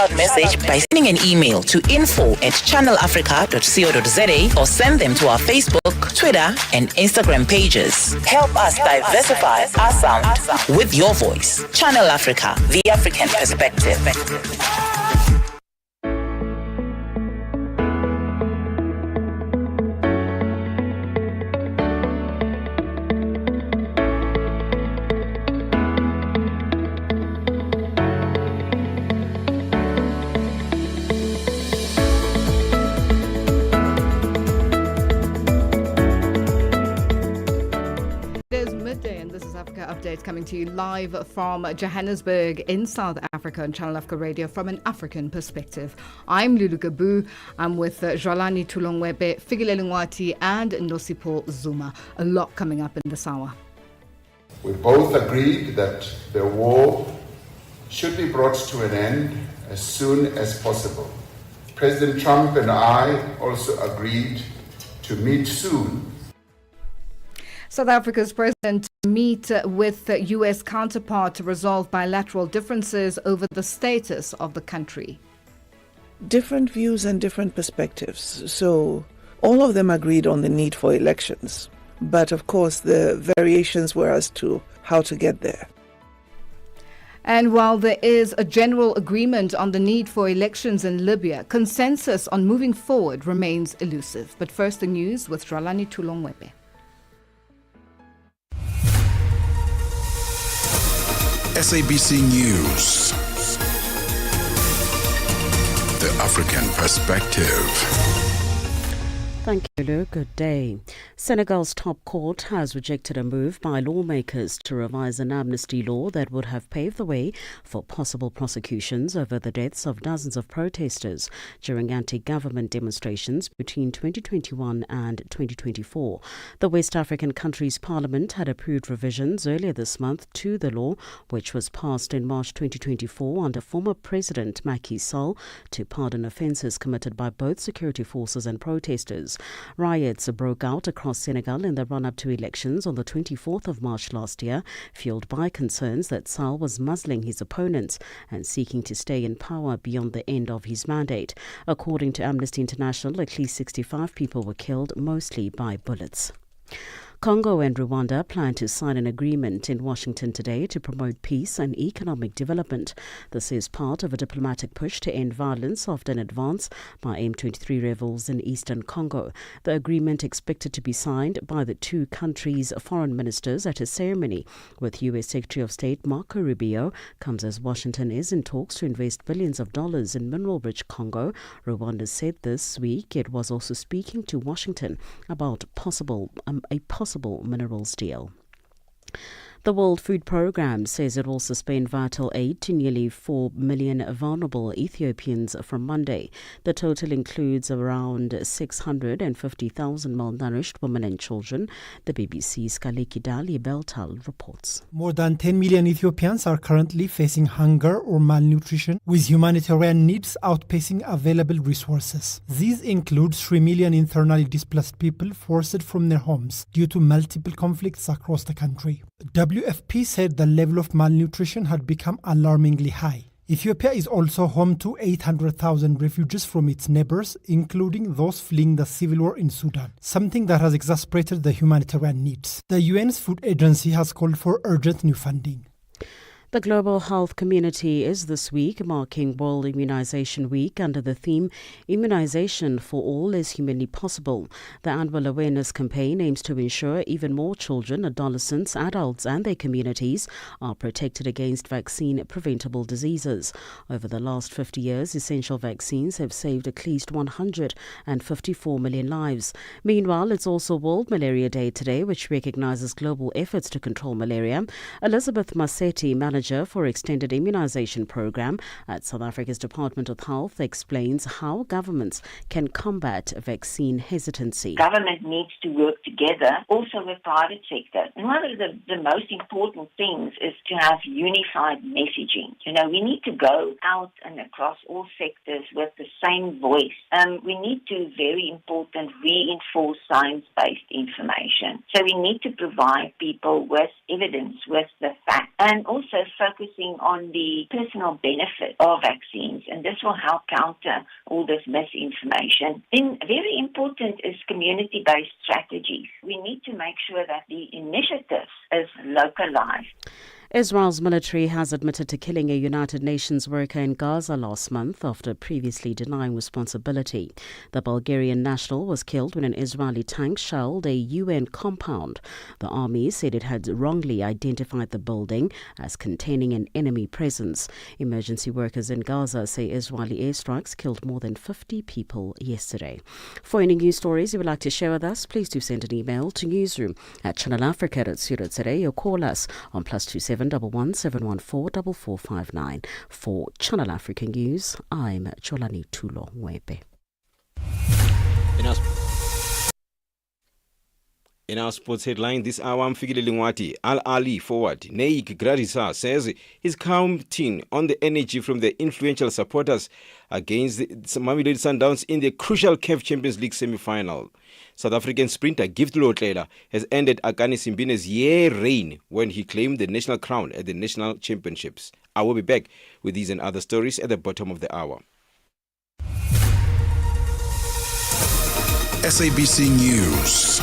shout-out message by sending an email to info@channelafrica.co.za or send them to our Facebook, Twitter, and Instagram pages. Help us diversify our sound with your voice. Channel Africa, the African perspective. Updates coming to you live from Johannesburg in South Africa on Channel Africa Radio from an African perspective. I'm Lulu Gaboo. I'm with Jwalani Tulongwebe, Figilele Ngwati and Nosipho Zuma. A lot coming up in this hour. We both agreed that the war should be brought to an end as soon as possible. President Trump and I also agreed to meet soon. South Africa's president meet with U.S. counterpart to resolve bilateral differences over the status of the country. Different views and different perspectives. So all of them agreed on the need for elections. But of course, the variations were as to how to get there. And while there is a general agreement on the need for elections in Libya, consensus on moving forward remains elusive. But first, the news with Jwalani Tulongwebe. SABC News. The African Perspective. Thank you, Lulu. Good day. Senegal's top court has rejected a move by lawmakers to revise an amnesty law that would have paved the way for possible prosecutions over the deaths of dozens of protesters during anti-government demonstrations between 2021 and 2024. The West African country's parliament had approved revisions earlier this month to the law, which was passed in March 2024 under former President Macky Sall to pardon offences committed by both security forces and protesters. Riots broke out across Senegal in the run-up to elections on the 24th of March last year, fueled by concerns that Sall was muzzling his opponents and seeking to stay in power beyond the end of his mandate. According to Amnesty International, at least 65 people were killed, mostly by bullets. Congo and Rwanda plan to sign an agreement in Washington today to promote peace and economic development. This is part of a diplomatic push to end violence after an advance by M23 rebels in eastern Congo. The agreement, expected to be signed by the two countries' foreign ministers at a ceremony with U.S. Secretary of State Marco Rubio, comes as Washington is in talks to invest billions of dollars in mineral-rich Congo. Rwanda said this week it was also speaking to Washington about a possible minerals deal. The World Food Programme says it will suspend vital aid to nearly 4 million vulnerable Ethiopians from Monday. The total includes around 650,000 malnourished women and children. The BBC's Kaleki Dali Beltal reports. More than 10 million Ethiopians are currently facing hunger or malnutrition, with humanitarian needs outpacing available resources. These include 3 million internally displaced people forced from their homes due to multiple conflicts across the country. WFP said the level of malnutrition had become alarmingly high. Ethiopia is also home to 800,000 refugees from its neighbors, including those fleeing the civil war in Sudan, something that has exacerbated the humanitarian needs. The UN's food agency has called for urgent new funding. The global health community is this week marking World Immunization Week under the theme Immunization for All is Humanly Possible. The annual awareness campaign aims to ensure even more children, adolescents, adults and their communities are protected against vaccine-preventable diseases. Over the last 50 years, essential vaccines have saved at least 154 million lives. Meanwhile, it's also World Malaria Day today, which recognizes global efforts to control malaria. Elizabeth Massetti, manager for Extended Immunization Program at South Africa's Department of Health, explains how governments can combat vaccine hesitancy. Government needs to work together, also with private sector. And one of the most important things is to have unified messaging. We need to go out and across all sectors with the same voice. We need to, very important, reinforce science-based information. So we need to provide people with evidence, with the facts, and also focusing on the personal benefit of vaccines, and this will help counter all this misinformation. Then very important is community-based strategies. We need to make sure that the initiative is localized. Israel's military has admitted to killing a United Nations worker in Gaza last month after previously denying responsibility. The Bulgarian national was killed when an Israeli tank shelled a UN compound. The army said it had wrongly identified the building as containing an enemy presence. Emergency workers in Gaza say Israeli airstrikes killed more than 50 people yesterday. For any news stories you would like to share with us, please do send an email to newsroom@channelafrica.co.za or call us on +27 11714 4459. For Channel Africa News, I'm Jolani Tulongwebe. In our sports headline this hour, Mfikile Lingwati, Al-Ali forward Naik Gradisa says he's counting on the energy from the influential supporters against the Mamelodi Sundowns in the crucial CAF Champions League semi-final. South African sprinter Gift Lotlela has ended Akani Simbine's year reign when he claimed the national crown at the national championships. I will be back with these and other stories at the bottom of the hour. SABC News.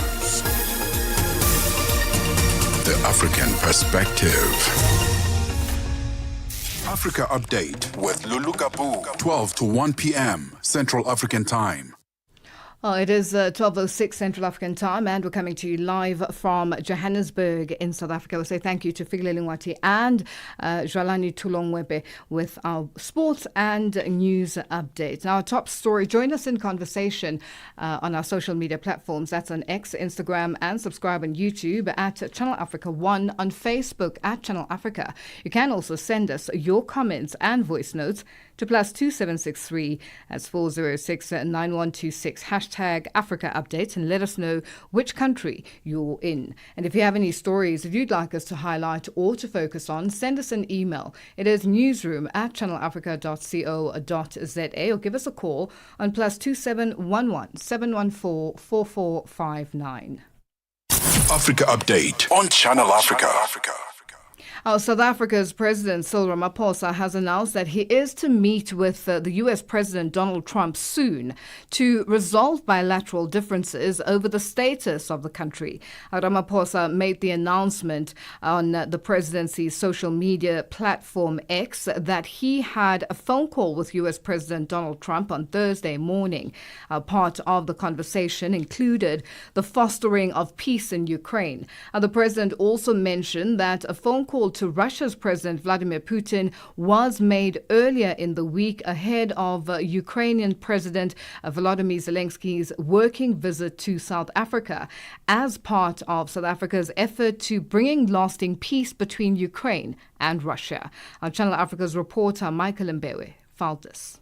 The African Perspective. Africa Update with Lulu, Gaboo, 12 to 1 p.m. Central African Time. It is 12:06 Central African Time, and we're coming to you live from Johannesburg in South Africa. We say thank you to Fikile Lingwati and Jwalani Tulongwebe with our sports and news updates. Now, our top story, join us in conversation on our social media platforms. That's on X, Instagram, and subscribe on YouTube at Channel Africa 1, on Facebook at Channel Africa. You can also send us your comments and voice notes to +2763, that's 406-9126, hashtag Africa Updates, and let us know which country you're in. And if you have any stories that you'd like us to highlight or to focus on, send us an email. It is newsroom@channelafrica.co.za, or give us a call on +2711 714 4459. Africa Update on Channel Africa. South Africa's President Cyril Ramaphosa has announced that he is to meet with the U.S. President Donald Trump soon to resolve bilateral differences over the status of the country. Ramaphosa made the announcement on the presidency's social media platform X that he had a phone call with U.S. President Donald Trump on Thursday morning. Part of the conversation included the fostering of peace in Ukraine. The president also mentioned that a phone call to Russia's President Vladimir Putin was made earlier in the week ahead of Ukrainian President Volodymyr Zelensky's working visit to South Africa as part of South Africa's effort to bringing lasting peace between Ukraine and Russia. Our Channel Africa's reporter Michael Mbewe filed this.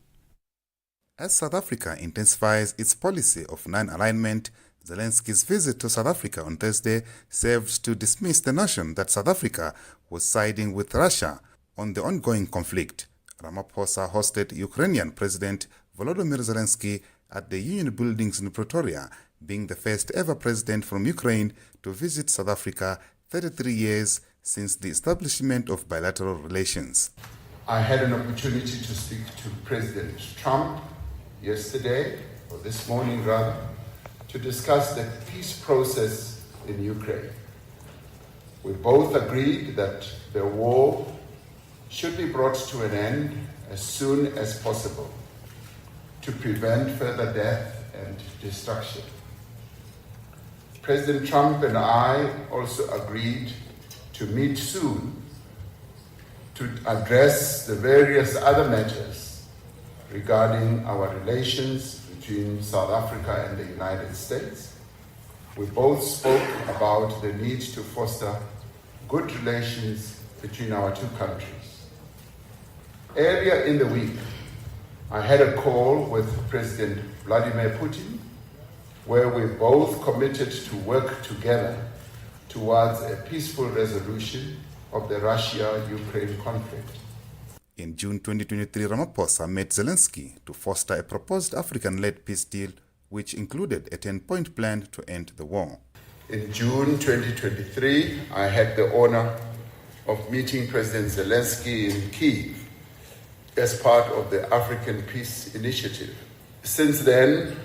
As South Africa intensifies its policy of non-alignment, Zelensky's visit to South Africa on Thursday served to dismiss the notion that South Africa was siding with Russia on the ongoing conflict. Ramaphosa hosted Ukrainian President Volodymyr Zelensky at the Union Buildings in Pretoria, being the first ever president from Ukraine to visit South Africa 33 years since the establishment of bilateral relations. I had an opportunity to speak to President Trump yesterday, or this morning rather, to discuss the peace process in Ukraine. We both agreed that the war should be brought to an end as soon as possible to prevent further death and destruction. President Trump and I also agreed to meet soon to address the various other matters regarding our relations between South Africa and the United States. We both spoke about the need to foster good relations between our two countries. Earlier in the week, I had a call with President Vladimir Putin, where we both committed to work together towards a peaceful resolution of the Russia-Ukraine conflict. In June 2023, Ramaphosa met Zelensky to foster a proposed African-led peace deal, which included a 10-point plan to end the war. In June 2023, I had the honor of meeting President Zelensky in Kyiv as part of the African Peace Initiative. Since then,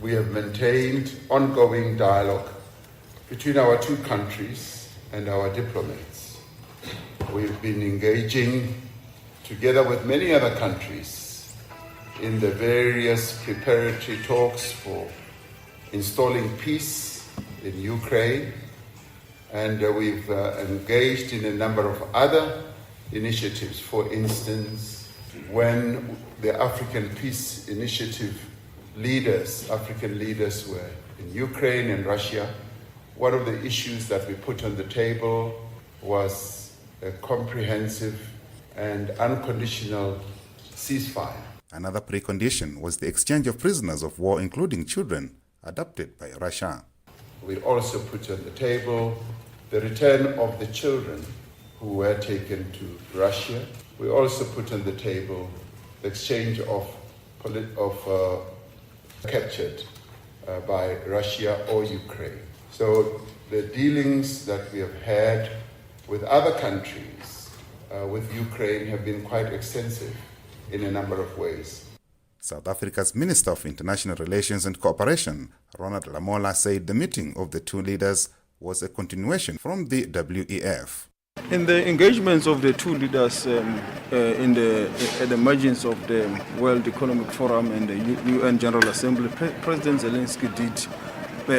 we have maintained ongoing dialogue between our two countries and our diplomats. We've been engaging together with many other countries in the various preparatory talks for installing peace in Ukraine, and we've engaged in a number of other initiatives. For instance, when the African Peace Initiative African leaders were in Ukraine and Russia, one of the issues that we put on the table was a comprehensive and unconditional ceasefire. Another precondition was the exchange of prisoners of war, including children, adopted by Russia. We also put on the table the return of the children who were taken to Russia. We also put on the table the exchange of captured by Russia or Ukraine. So the dealings that we have had with other countries, with Ukraine, have been quite extensive in a number of ways. South Africa's Minister of International Relations and Cooperation, Ronald Lamola, said the meeting of the two leaders was a continuation from the WEF. In the engagements of the two leaders at the margins of the World Economic Forum and the UN General Assembly, President Zelensky did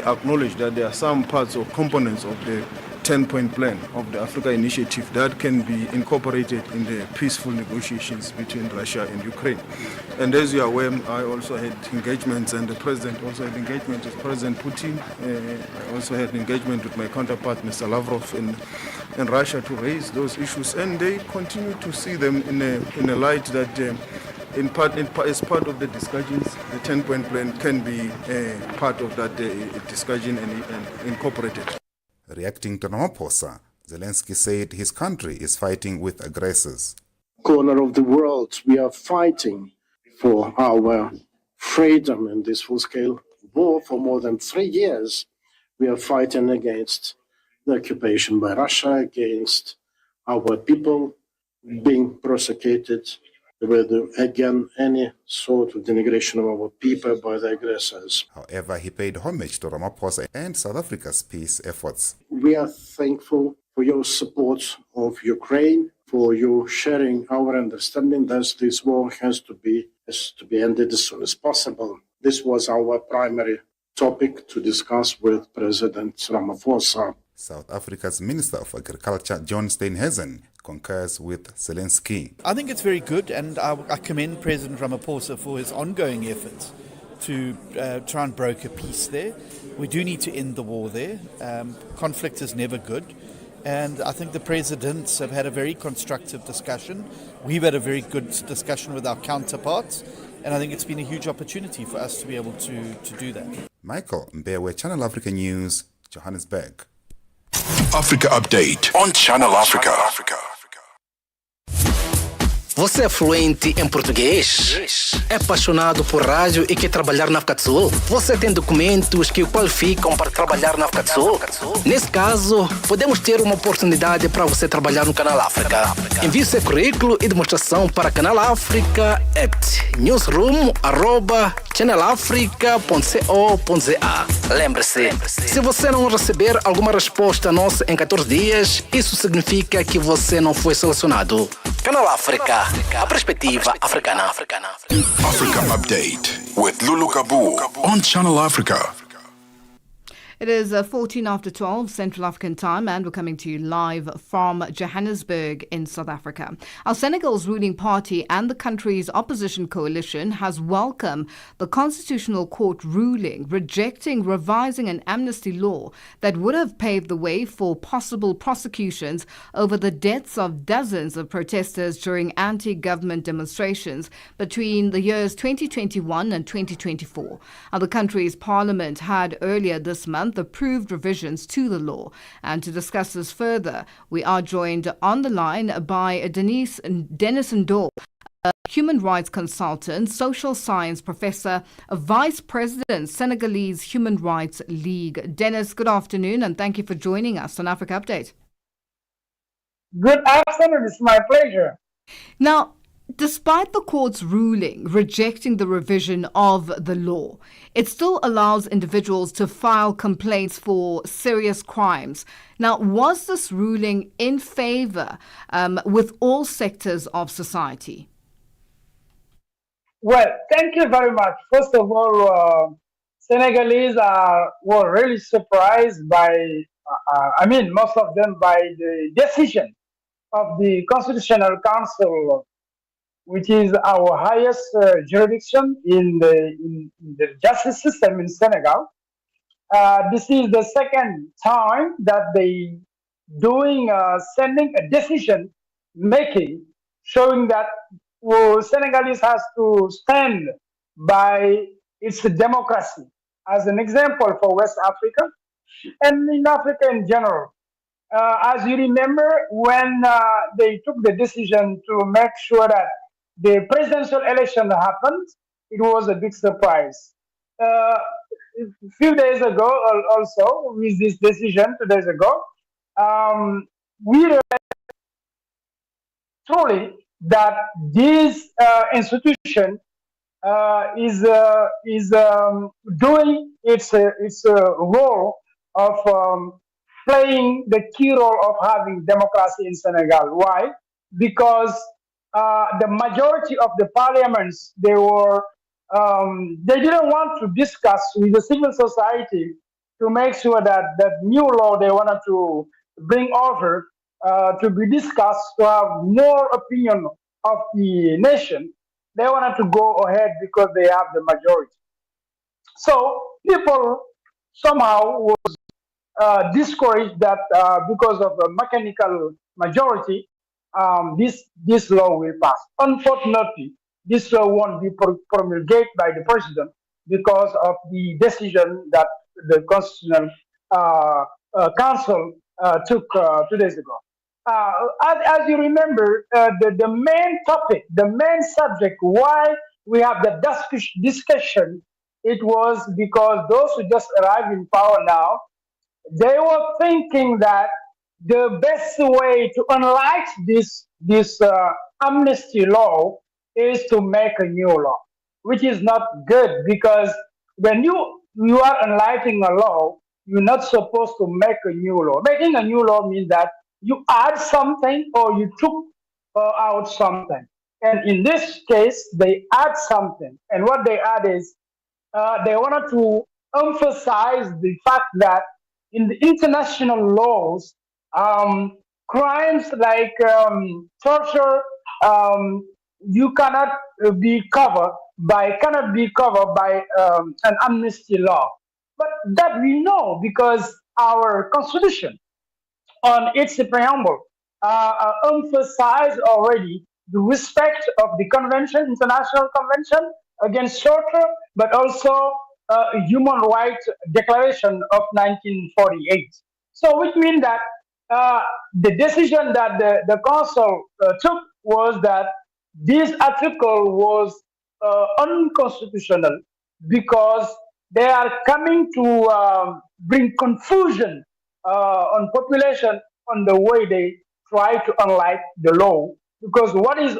acknowledge that there are some parts or components of the 10-point plan of the Africa Initiative that can be incorporated in the peaceful negotiations between Russia and Ukraine. And as you are aware, I also had engagements, and the President also had engagement with President Putin. I also had engagement with my counterpart, Mr. Lavrov, in Russia to raise those issues, and they continue to see them in a light that as part of the discussions, the 10-point plan can be part of that discussion and incorporated. Reacting to Ramaphosa, Zelensky said his country is fighting with aggressors. Corner of the world, we are fighting for our freedom in this full-scale war. For more than 3 years, we are fighting against the occupation by Russia, against our people being prosecuted with, again, any sort of denigration of our people by the aggressors. However, he paid homage to Ramaphosa and South Africa's peace efforts. We are thankful for your support of Ukraine, for you sharing our understanding that this war has to be ended as soon as possible. This was our primary topic to discuss with President Ramaphosa. South Africa's Minister of Agriculture, John Steenhuisen, concurs with Zelensky. I think it's very good, and I commend President Ramaphosa for his ongoing efforts to try and broker peace there. We do need to end the war there. Conflict is never good, and I think the presidents have had a very constructive discussion. We've had a very good discussion with our counterparts, and I think it's been a huge opportunity for us to be able to do that. Michael Mbewe, Channel Africa News, Johannesburg. Africa Update on Channel Africa. Você é fluente em português? É apaixonado por rádio e quer trabalhar na África do Sul? Você tem documentos que o qualificam para trabalhar na África do Sul? Nesse caso, podemos ter uma oportunidade para você trabalhar no Canal África. Envie seu currículo e demonstração para Canal África at newsroom@channelafrica.co.za. Lembre-se, se você não receber alguma resposta nossa em 14 dias, isso significa que você não foi selecionado. Canal África, a perspectiva africana. Africa Update with Lulu Gaboo on Channel Africa. It is 14 after 12 Central African time, and we're coming to you live from Johannesburg in South Africa. Our Senegal's ruling party and the country's opposition coalition has welcomed the Constitutional Court ruling rejecting revising an amnesty law that would have paved the way for possible prosecutions over the deaths of dozens of protesters during anti-government demonstrations between the years 2021 and 2024. The country's parliament had earlier this month approved revisions to the law. And to discuss this further, we are joined on the line by Dennis Ndor, a human rights consultant, social science professor, a vice president, Senegalese Human Rights League. Dennis, good afternoon, and thank you for joining us on Africa Update. Good afternoon. It's my pleasure. Now, despite the court's ruling rejecting the revision of the law, it still allows individuals to file complaints for serious crimes. Now, was this ruling in favor with all sectors of society? Well, thank you very much. First of all, Senegalese were really surprised by, most of them by the decision of the Constitutional Council, which is our highest jurisdiction in the justice system in Senegal. This is the second time that they doing sending a decision making showing that Senegalese has to stand by its democracy as an example for West Africa and in Africa in general. As you remember, when they took the decision to make sure that the presidential election happened, it was a big surprise. A few days ago, also, with this decision, 2 days ago, we truly that this institution is doing its role of playing the key role of having democracy in Senegal. Why? Because the majority of the parliaments they didn't want to discuss with the civil society to make sure that that new law they wanted to bring over to be discussed to have more opinion of the nation. They wanted to go ahead because they have the majority. So people somehow discouraged that because of a mechanical majority, this law will pass. Unfortunately, this law won't be promulgated by the president because of the decision that the Constitutional Council took 2 days ago. As you remember, the main topic, the main subject, why we have the discussion, it was because those who just arrived in power now, they were thinking that the best way to unlight this amnesty law is to make a new law, which is not good because when you are unlighting a law, you're not supposed to make a new law. Making a new law means that you add something or you took out something. And in this case, they add something. And what they add is they wanted to emphasize the fact that in the international laws, crimes like torture, you cannot be covered by an amnesty law. But that we know because our constitution on its preamble emphasize already the respect of the convention, international convention against torture, but also human rights declaration of 1948. So which means that the decision that the council took was that this article was unconstitutional because they are coming to bring confusion on population on the way they try to unlight the law. Because what is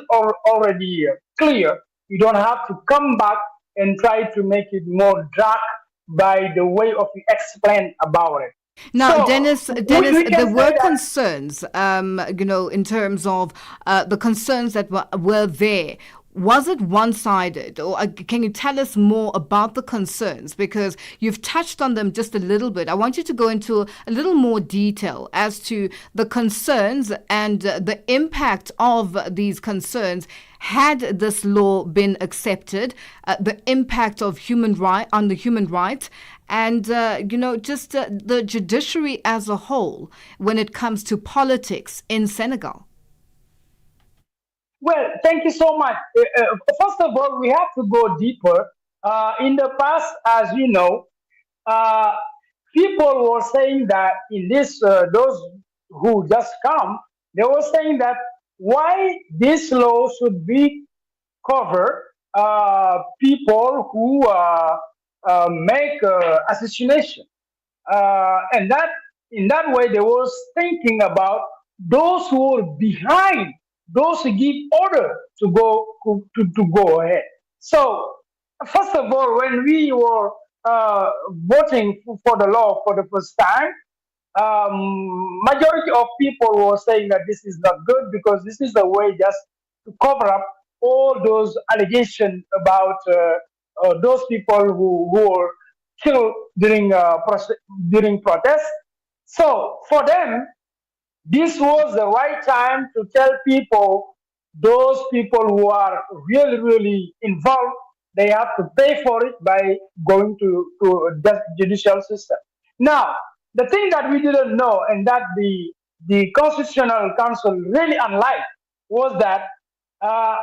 already clear, you don't have to come back and try to make it more dark by the way of you explain about it. Now, So, Dennis, we there can say were that concerns, in terms of the concerns that were there. Was it one-sided, or can you tell us more about the concerns? Because you've touched on them just a little bit. I want you to go into a little more detail as to the concerns and the impact of these concerns had this law been accepted, the impact of on the human rights, and just the judiciary as a whole when it comes to politics in Senegal. Well, thank you so much. First of all, we have to go deeper. In the past, as you know, uh, people were saying that in this, those who just come, they were saying that why this law should be cover people who make assassination, and that in that way they was thinking about those who are behind, those who give order to go ahead. So, first of all, when we were voting for the law for the first time, majority of people were saying that this is not good because this is a way just to cover up all those allegations about those people who were killed during protests. So for them, this was the right time to tell people, those people who are really, really involved, they have to pay for it by going to the judicial system. Now, the thing that we didn't know and that the Constitutional Council really unliked was that uh,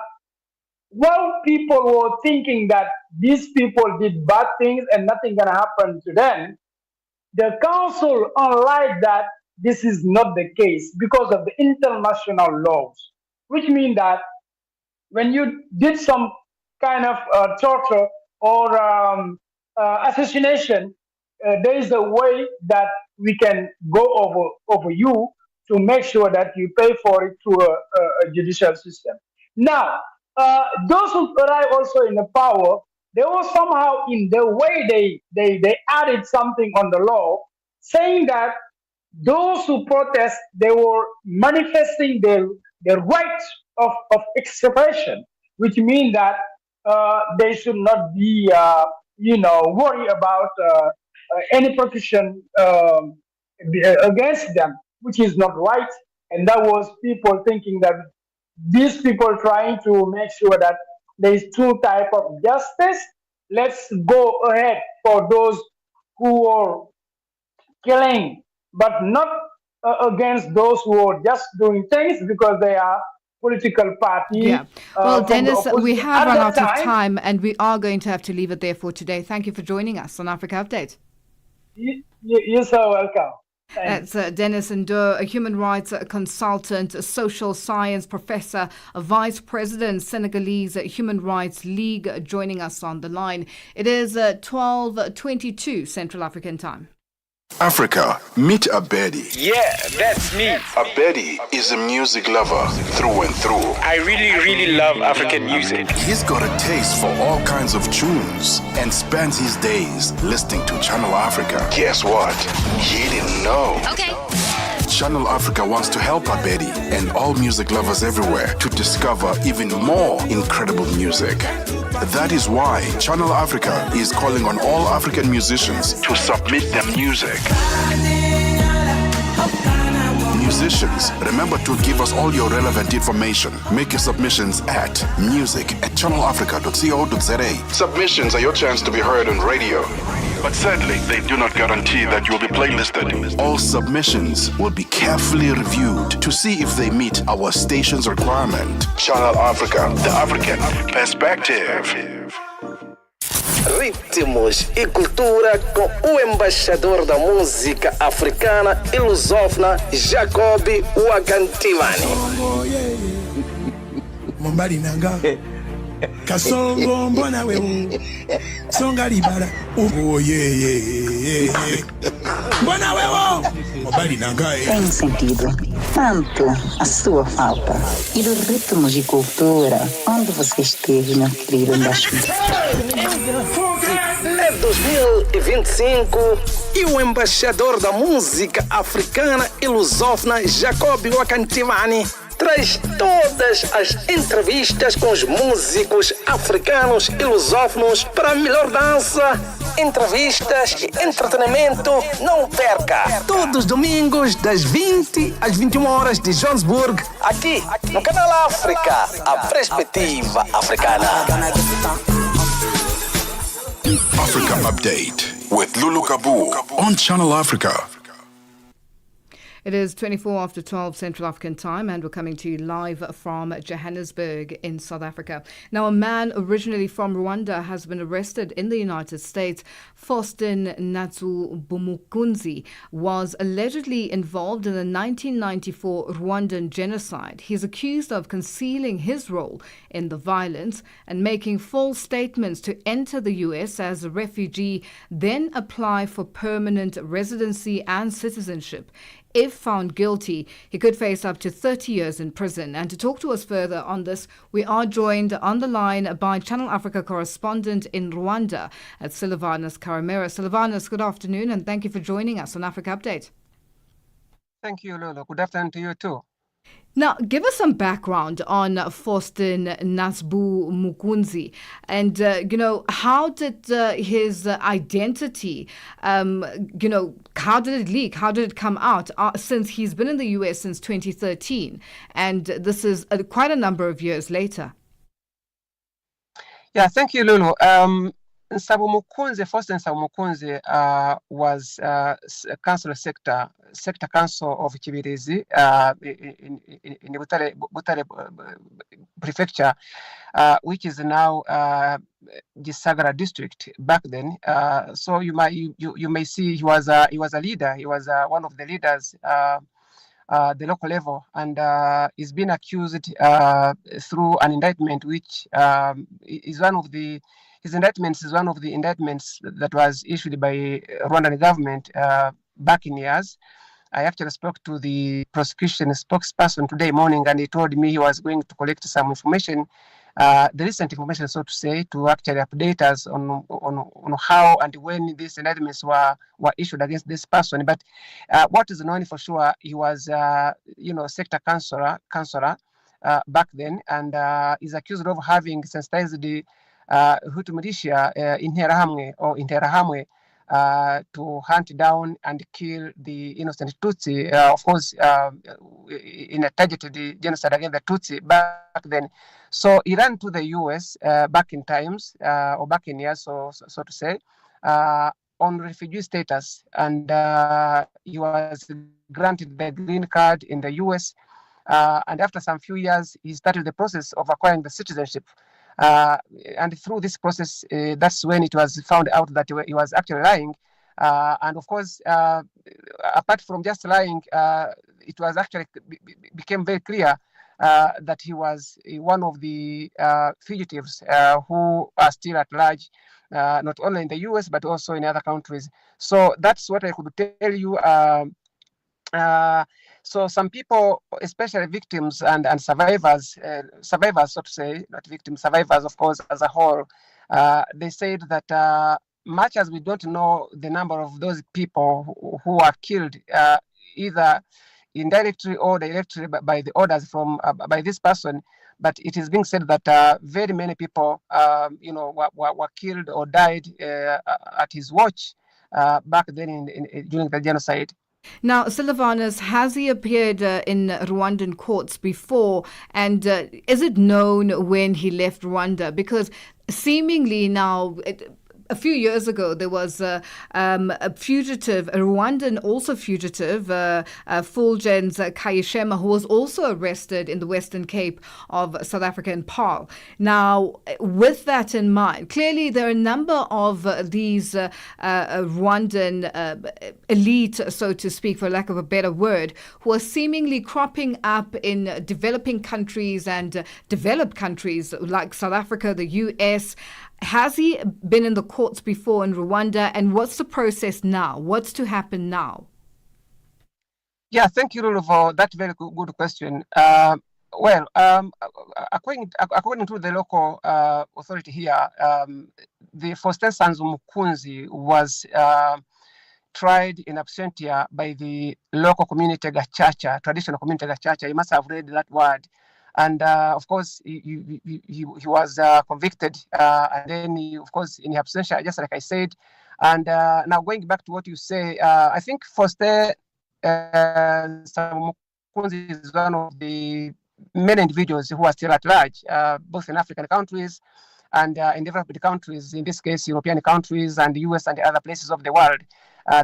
while people were thinking that these people did bad things and nothing gonna happen to them, the council, unlike that, this is not the case because of the international laws, which mean that when you did some kind of torture or assassination, there is a way that we can go over you to make sure that you pay for it through a judicial system. Now, those who arrive also in the power, they were somehow in the way they added something on the law saying that those who protest, they were manifesting their right of expression, which means that they should not be, worried about any protection against them, which is not right. And that was people thinking that these people trying to make sure that there is two type of justice. Let's go ahead for those who are killing, but not against those who are just doing things because they are political party. Yeah. Well, Dennis, we have At run that out of time and we are going to have to leave it there for today. Thank you for joining us on Africa Update. You're so welcome. That's Dennis Ndo, a human rights consultant, a social science professor, a vice president, Senegalese Human Rights League, joining us on the line. It is 12:22 Central African time. Africa, meet Abedi. Yeah, that's me. Abedi is a music lover through and through. I really love African music. He's got a taste for all kinds of tunes and spends his days listening to Channel Africa. Guess what? He didn't know. Okay. Channel Africa wants to help Abedi and all music lovers everywhere to discover even more incredible music. That is why Channel Africa is calling on all African musicians to submit their music. Musicians, remember to give us all your relevant information. Make your submissions at music@channelafrica.co.za. Submissions are your chance to be heard on radio. But sadly, they do not guarantee that you will be playlisted. All submissions will be carefully reviewed to see if they meet our station's requirement. Channel Africa, the African perspective. Ritmos e cultura com o embaixador da música africana e lusófona, Jacob Wakantivani. Mombali nanga kasongo mbona wewe songa libala mbona wewe mombali nanga tem sentido tanto a sua falta e dos ritmos de cultura onde você esteve, meu querido embaixador. É 2025 e o embaixador da música africana e lusófona, Jacob Wakantivani, traz todas as entrevistas com os músicos africanos e lusófonos para a melhor dança, entrevistas e entretenimento. Não perca! Todos os domingos, das 20 às 21 horas de Johannesburg, aqui no Canal África, a perspectiva africana. Africa Update with Lulu Gaboo on Channel Africa. It is 24 after 12 Central African time, and we're coming to you live from Johannesburg in South Africa. Now, a man originally from Rwanda has been arrested in the United States. Faustin Natsubumukunzi was allegedly involved in the 1994 Rwandan genocide. He is accused of concealing his role in the violence and making false statements to enter the U.S. as a refugee, then apply for permanent residency and citizenship. if found guilty, he could face up to 30 years in prison. And to talk to us further on this, we are joined on the line by Channel Africa correspondent in Rwanda at Silvanus Karamera. Silvanus, good afternoon, and thank you for joining us on Africa Update. Thank you, Lulu. Good afternoon to you too. Now, give us some background on Faustin Nasbu Mukunzi, and how did his identity, how did it leak? How did it come out? Since he's been in the US since 2013, and this is quite a number of years later. Yeah, thank you, Lulu. Faustin Nsabo Mukunzi was council sector council of Kibirizi in Butare prefecture, which is now Gisagara district back then. So you may see he was a leader. He was one of the leaders. The local level, and is being accused through an indictment, which is one of the his indictments is one of the indictments that was issued by Rwandan government back in years. I actually spoke to the prosecution spokesperson today morning, and he told me he was going to collect some information, the recent information, so to say, to actually update us on how and when these indictments were issued against this person. But what is known for sure, he was sector councillor back then, and is accused of having sensitized the Hutu militia in Interahamwe to hunt down and kill the innocent Tutsi, of course, in a targeted genocide against the Tutsi back then. So he ran to the US back in times, or back in years, so to say, on refugee status, and he was granted the green card in the US. And after some few years, he started the process of acquiring the citizenship. And through this process, that's when it was found out that he was actually lying. And of course, apart from just lying, it was actually became very clear that he was one of the fugitives who are still at large, not only in the US, but also in other countries. So that's what I could tell you. So some people, especially victims and survivors, so to say, not victims, survivors, of course, as a whole, they said that much as we don't know the number of those people who are killed, either indirectly or directly by the orders from by this person, but it is being said that very many people, were killed or died at his watch back then during the genocide. Now, Silvanus, has he appeared in Rwandan courts before? And is it known when he left Rwanda? Because seemingly now, a few years ago, there was a fugitive, a Rwandan also fugitive, Fulgens Kayishema, who was also arrested in the Western Cape of South Africa in Paarl. Now, with that in mind, clearly there are a number of these Rwandan elite, so to speak, for lack of a better word, who are seemingly cropping up in developing countries and developed countries like South Africa, the US. Has he been in the courts before in Rwanda, and what's the process now? What's to happen now? Yeah, thank you, Lulu, for that very good question. According to the local authority here, the Faustin Nsabo Mukunzi was tried in absentia by the local community Gachacha, traditional community Gachacha. You must have read that word. And of course, he was convicted, and then of course, in absentia, just like I said. And now going back to what you say, I think Faustin Nsabo Mukunzi is one of the many individuals who are still at large, both in African countries and in developed countries, in this case, European countries and the US and the other places of the world.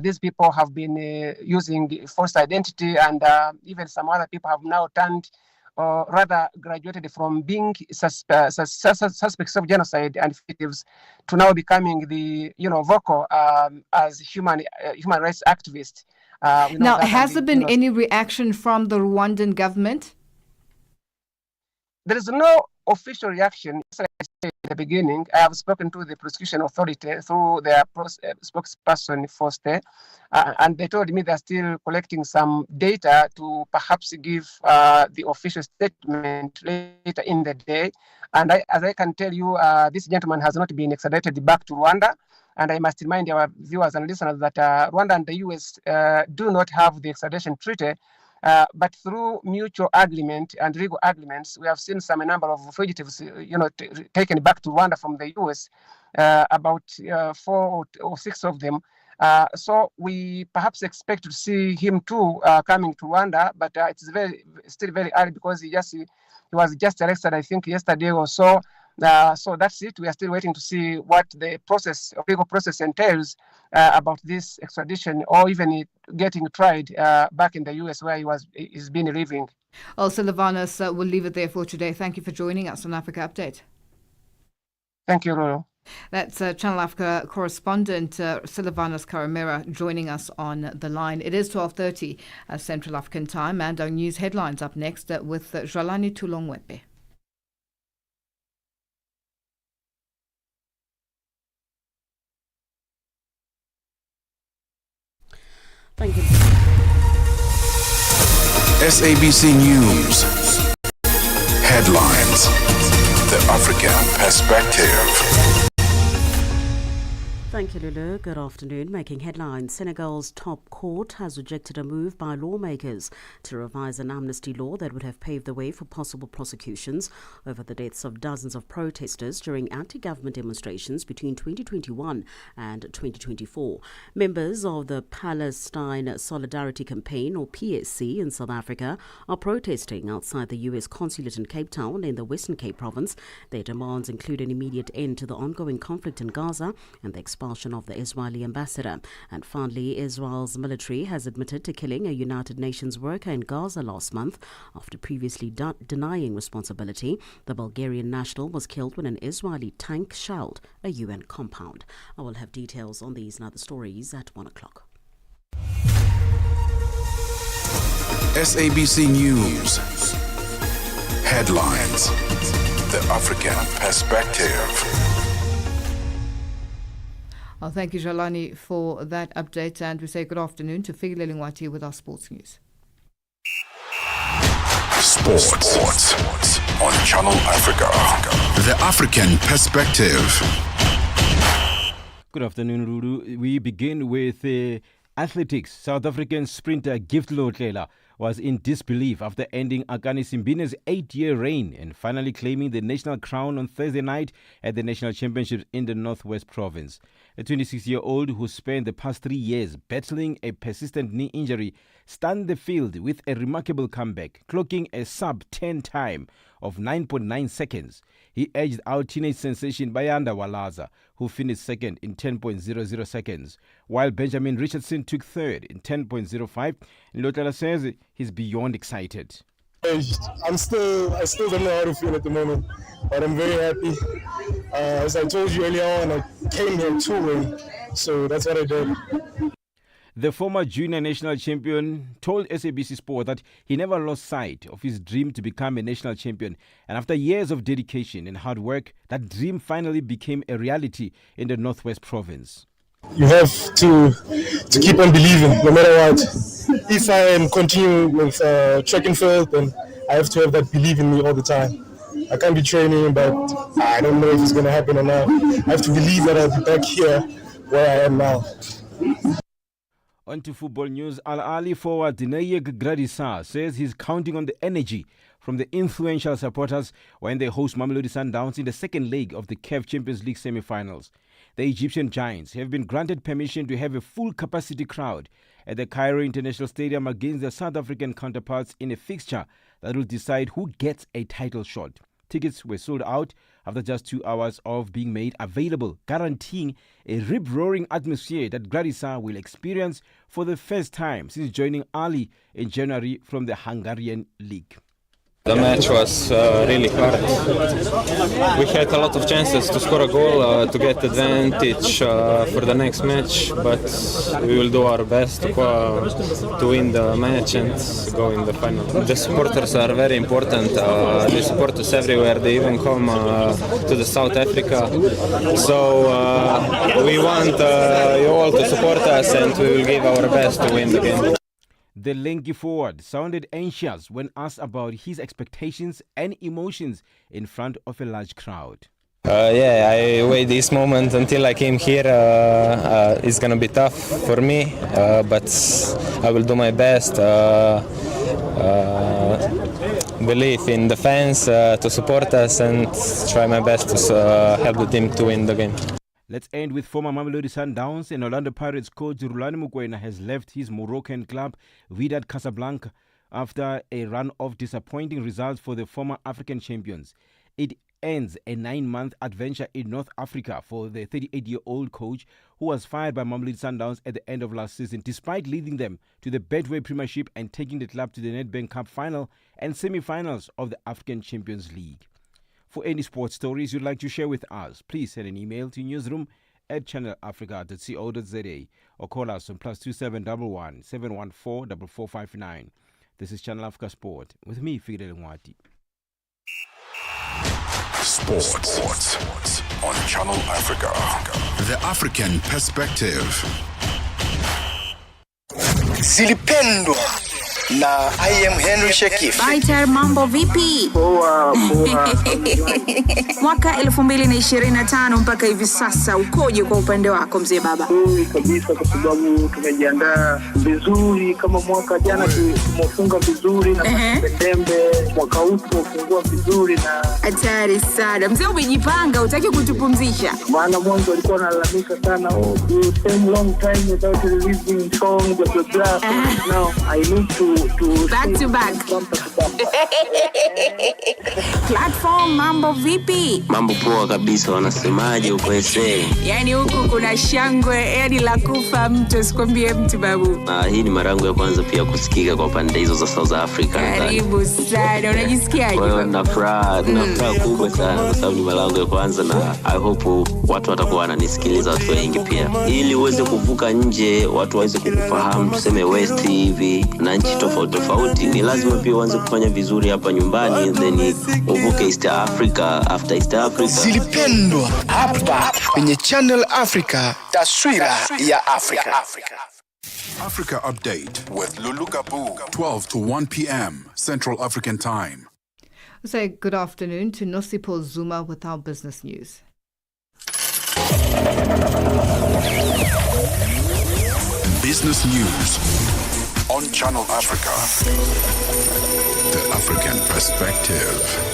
These people have been using false identity, and even some other people have now turned, or rather graduated from being suspects of genocide and fugitives to now becoming the vocal as human rights activists. Now, has there been any reaction from the Rwandan government? There is no official reaction. As I said, the beginning, I have spoken to the prosecution authority through their spokesperson, Foster, and they told me they're still collecting some data to perhaps give the official statement later in the day. And as I can tell you, this gentleman has not been extradited back to Rwanda. And I must remind our viewers and listeners that Rwanda and the US do not have the extradition treaty. But through mutual agreement and legal agreements, we have seen a number of fugitives, taken back to Rwanda from the U.S. About 4 or 6 of them. So we perhaps expect to see him too coming to Rwanda, but it's still very early because he was just arrested, I think, yesterday or so. So that's it. We are still waiting to see what the legal process entails about this extradition, or even it getting tried back in the U.S. where he's been living. Also, Silvanus, we'll leave it there for today. Thank you for joining us on Africa Update. Thank you, Lulu. That's Channel Africa correspondent Silvanus Karamira joining us on the line. It is 12:30 Central African time, and our news headlines up next with Jolani Tulongwepe. Thank you. SABC News. Headlines. The African Perspective. Thank you, Lulu. Good afternoon. Making headlines, Senegal's top court has rejected a move by lawmakers to revise an amnesty law that would have paved the way for possible prosecutions over the deaths of dozens of protesters during anti-government demonstrations between 2021 and 2024. Members of the Palestine Solidarity Campaign, or PSC, in South Africa are protesting outside the U.S. consulate in Cape Town in the Western Cape province. Their demands include an immediate end to the ongoing conflict in Gaza and the expulsion of the Israeli ambassador. And finally, Israel's military has admitted to killing a United Nations worker in Gaza last month after previously denying responsibility. The Bulgarian national was killed when an Israeli tank shelled a UN compound. I will have details on these and other stories at 1 o'clock. SABC News. Headlines. The African Perspective. Well, thank you, Jalani, for that update, and we say good afternoon to Figile Lingwati with our sports news. Sports on Channel Africa. The African Perspective. Good afternoon, Lulu. We begin with athletics. South African sprinter Gift Lotlela was in disbelief after ending Akani Simbine's 8-year reign and finally claiming the national crown on Thursday night at the National Championships in the Northwest Province. A 26-year-old who spent the past 3 years battling a persistent knee injury stunned the field with a remarkable comeback, clocking a sub-10 time of 9.9 seconds. He edged out teenage sensation Bayanda Walaza, who finished second in 10.00 seconds, while Benjamin Richardson took third in 10.05. Lotlela says he's beyond excited. I still don't know how to feel at the moment, but I'm very happy. As I told you earlier on, I came here to win, so that's what I did. The former junior national champion told SABC Sport that he never lost sight of his dream to become a national champion. And after years of dedication and hard work, that dream finally became a reality in the Northwest Province. You have to keep on believing, no matter what. If I am continuing with track and field, then I have to have that belief in me all the time. I can't be training, but I don't know if it's going to happen or not. I have to believe that I'll be back here where I am now. On to football news. Al Ahly forward Nayek Gradisa says he's counting on the energy from the influential supporters when they host Mamelodi Sundowns in the second leg of the CAF Champions League semi-finals. The Egyptian Giants have been granted permission to have a full capacity crowd at the Cairo International Stadium against their South African counterparts in a fixture that will decide who gets a title shot. Tickets were sold out after just 2 hours of being made available, guaranteeing a rip-roaring atmosphere that Gradisa will experience for the first time since joining Ahly in January from the Hungarian league. The match was really hard. We had a lot of chances to score a goal, to get advantage for the next match, but we will do our best to win the match and go in the final. The supporters are very important. They support us everywhere. They even come to the South Africa. So we want you all to support us, and we will give our best to win the game. The lanky forward sounded anxious when asked about his expectations and emotions in front of a large crowd. I wait this moment until I came here. It's gonna be tough for me, but I will do my best. Believe in the fans to support us and try my best to help the team to win the game. Let's end with former Mamelodi Sundowns and Orlando Pirates coach Rulani Mokoena has left his Moroccan club Wydad Casablanca after a run of disappointing results for the former African champions. It ends a 9-month adventure in North Africa for the 38-year-old coach who was fired by Mamelodi Sundowns at the end of last season, despite leading them to the Betway Premiership and taking the club to the Nedbank Cup final and semi-finals of the African Champions League. For any sports stories you'd like to share with us, please send an email to newsroom@channelafrica.co.za or call us on +2711 714 4459. This is Channel Africa Sport with me, Fidel Ngwati. Sports on Channel Africa. The African Perspective. Zilipendwa na I am Henry Shekif. Baiter, mambo vipi? Poa. Mwaka 2025 mpaka hivi sasa ukoje kwa upande wako mzee baba? Kabisa, kwa sababu tumejiandaa vizuri. Kama mwaka jana tumefunga vizuri na Septemba, mwaka huu tumefungua vizuri na hatari sana. Mzee umejipanga, utaki kutupumzisha? Maana mwanzo alikuwa analalamika sana, you spend long time without releasing songs blah blah. Now I need to back to back. Platform, mambo vipi? Mambo poa kabisa, wanasemaje uko ese? Yani huku kuna shangwe, yani la kufa mtu, sikwambie mtu babu. Hii ni marangu ya kwanza pia kusikika kwa pande hizo za South Africa. Karibu sana, unajisikiaje? Wewe na furaha kubwa sana kwa sababu ni marangu ya kwanza, na I hope watu watakuwa wananisikiliza, watu wengi pia. Ili uweze kuvuka nje, watu waweze kukufahamu, tuseme West hivi na nchi tofauti, ni lazima pia uanze kufanya vizuri hapa nyumbani, then uvuke East Africa. After East Africa Zilipendwa hapa kwenye Channel Africa, taswira ya Afrika. Africa Update with Lulu, Gaboo, 12 to 1 p.m. Central African Time. Say good afternoon to Nosipo Zuma with our business news. Business news on Channel Africa. The African Perspective.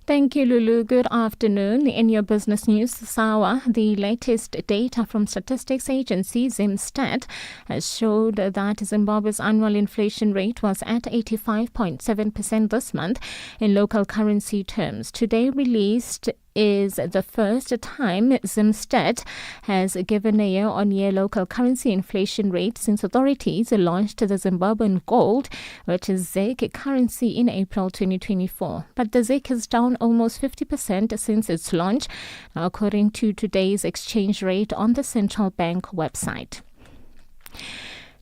Thank you, Lulu. Good afternoon. In your business news this hour, the latest data from statistics agency Zimstat has showed that Zimbabwe's annual inflation rate was at 85.7% this month in local currency terms. Today released is the first time Zimstat has given a year-on-year local currency inflation rate since authorities launched the Zimbabwean gold, which is ZiG currency, in April 2024. But the ZiG is down almost 50% since its launch, according to today's exchange rate on the central bank website.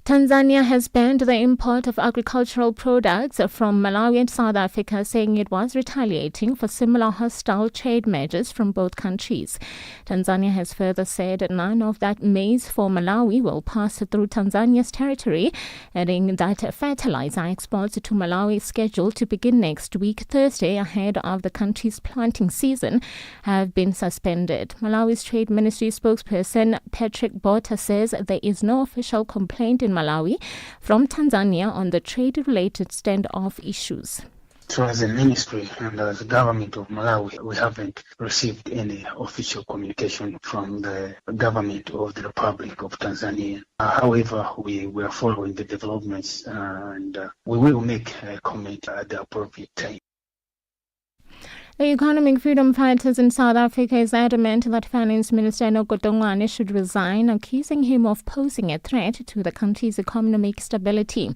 Tanzania has banned the import of agricultural products from Malawi and South Africa, saying it was retaliating for similar hostile trade measures from both countries. Tanzania has further said none of that maize for Malawi will pass through Tanzania's territory, adding that fertilizer exports to Malawi, scheduled to begin next week, Thursday, ahead of the country's planting season, have been suspended. Malawi's Trade Ministry spokesperson Patrick Botha says there is no official complaint in Malawi from Tanzania on the trade-related standoff issues. So as a ministry and as the government of Malawi, we haven't received any official communication from the government of the Republic of Tanzania. However, we are following the developments and we will make a comment at the appropriate time. The Economic Freedom Fighters in South Africa is adamant that Finance Minister Nokotongwane should resign, accusing him of posing a threat to the country's economic stability.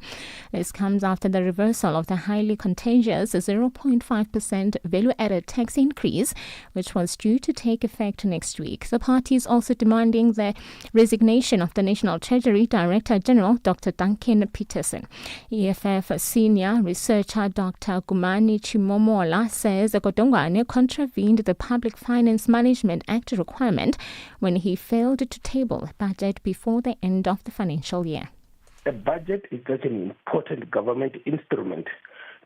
This comes after the reversal of the highly contagious 0.5% value-added tax increase, which was due to take effect next week. The party is also demanding the resignation of the National Treasury Director General, Dr. Duncan Peterson. EFF senior researcher Dr. Gumani Chimomola says Nokotongwane contravened the Public Finance Management Act requirement when he failed to table a budget before the end of the financial year. A budget is such an important government instrument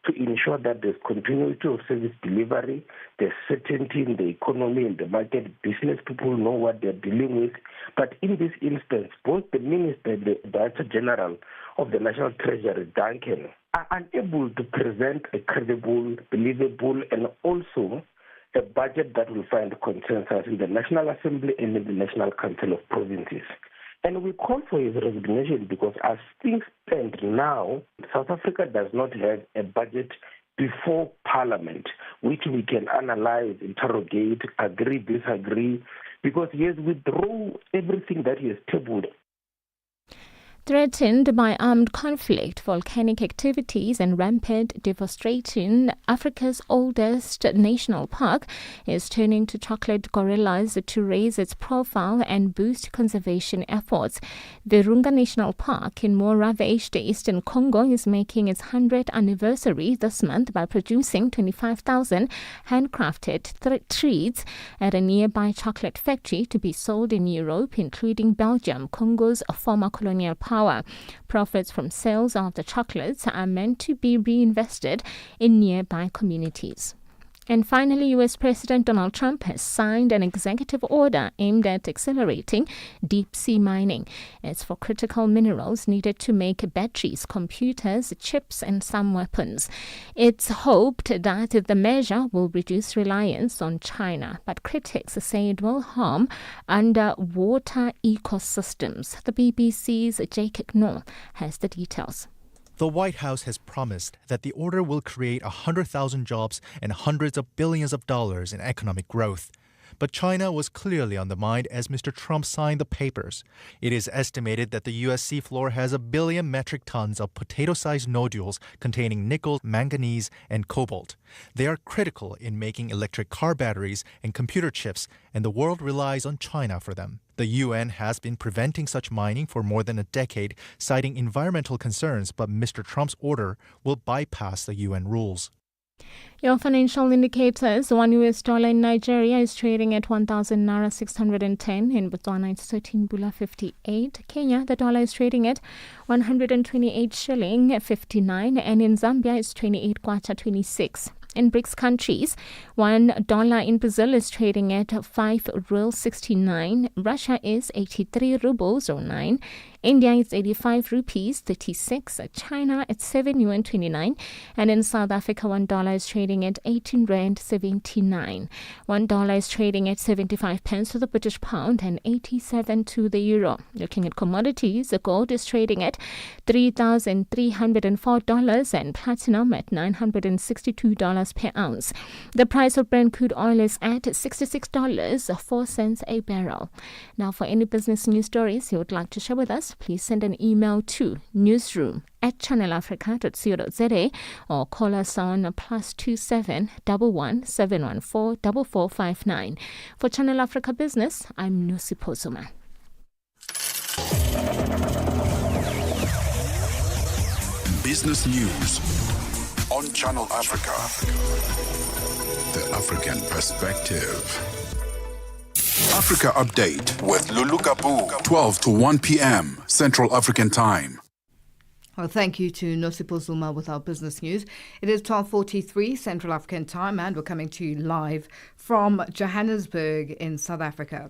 to ensure that there's continuity of service delivery, there's certainty in the economy and the market, business people know what they're dealing with. But in this instance, both the Minister and the Director General of the National Treasury, Duncan, are unable to present a credible, believable, and also a budget that will find consensus in the National Assembly and in the National Council of Provinces. And we call for his resignation because as things stand now, South Africa does not have a budget before Parliament, which we can analyze, interrogate, agree, disagree, because he has withdrawn everything that he has tabled. Threatened by armed conflict, volcanic activities and rampant devastation, Africa's oldest national park is turning to chocolate gorillas to raise its profile and boost conservation efforts. Virunga National Park in Morava-aged Eastern Congo is making its 100th anniversary this month by producing 25,000 handcrafted treats at a nearby chocolate factory to be sold in Europe, including Belgium, Congo's former colonial power. Profits from sales of the chocolates are meant to be reinvested in nearby communities. And finally, U.S. President Donald Trump has signed an executive order aimed at accelerating deep-sea mining. It's for critical minerals needed to make batteries, computers, chips, and some weapons. It's hoped that the measure will reduce reliance on China, but critics say it will harm underwater ecosystems. The BBC's Jake Knoll has the details. The White House has promised that the order will create 100,000 jobs and hundreds of billions of dollars in economic growth. But China was clearly on the mind as Mr. Trump signed the papers. It is estimated that the U.S. seafloor has 1 billion metric tons of potato-sized nodules containing nickel, manganese, and cobalt. They are critical in making electric car batteries and computer chips, and the world relies on China for them. The UN has been preventing such mining for more than a decade, citing environmental concerns, but Mr. Trump's order will bypass the UN rules. Your financial indicators: $1 in Nigeria is trading at 1,000 Naira 610. In Botswana, it's 13 Bula 58. Kenya, the dollar is trading at 128 shilling 59. And in Zambia, it's 28 kwacha 26. In BRICS countries, $1 in Brazil is trading at 5 real 69. Russia is 83 rubles 09. India is 85 rupees 36. China at 7 yuan 29. And in South Africa, $1 is trading at 18 rand 79. $1 is trading at 75 pence to the British pound and 87 to the euro. Looking at commodities, the gold is trading at $3,304 and platinum at $962 per ounce. The price of Brent crude oil is at $66.04 a barrel. Now, for any business news stories you would like to share with us, please send an email to newsroom@channelafrica.co.za or call us on +27 11 714 4459. For Channel Africa Business, I'm Nosipho Zuma. Business News on Channel Africa. The African Perspective. Africa Update with Lulu Gaboo, 12 to 1 p.m. Central African Time. Well, thank you to Nosipho Zuma with our business news. It is 12:43 Central African Time, and we're coming to you live from Johannesburg in South Africa.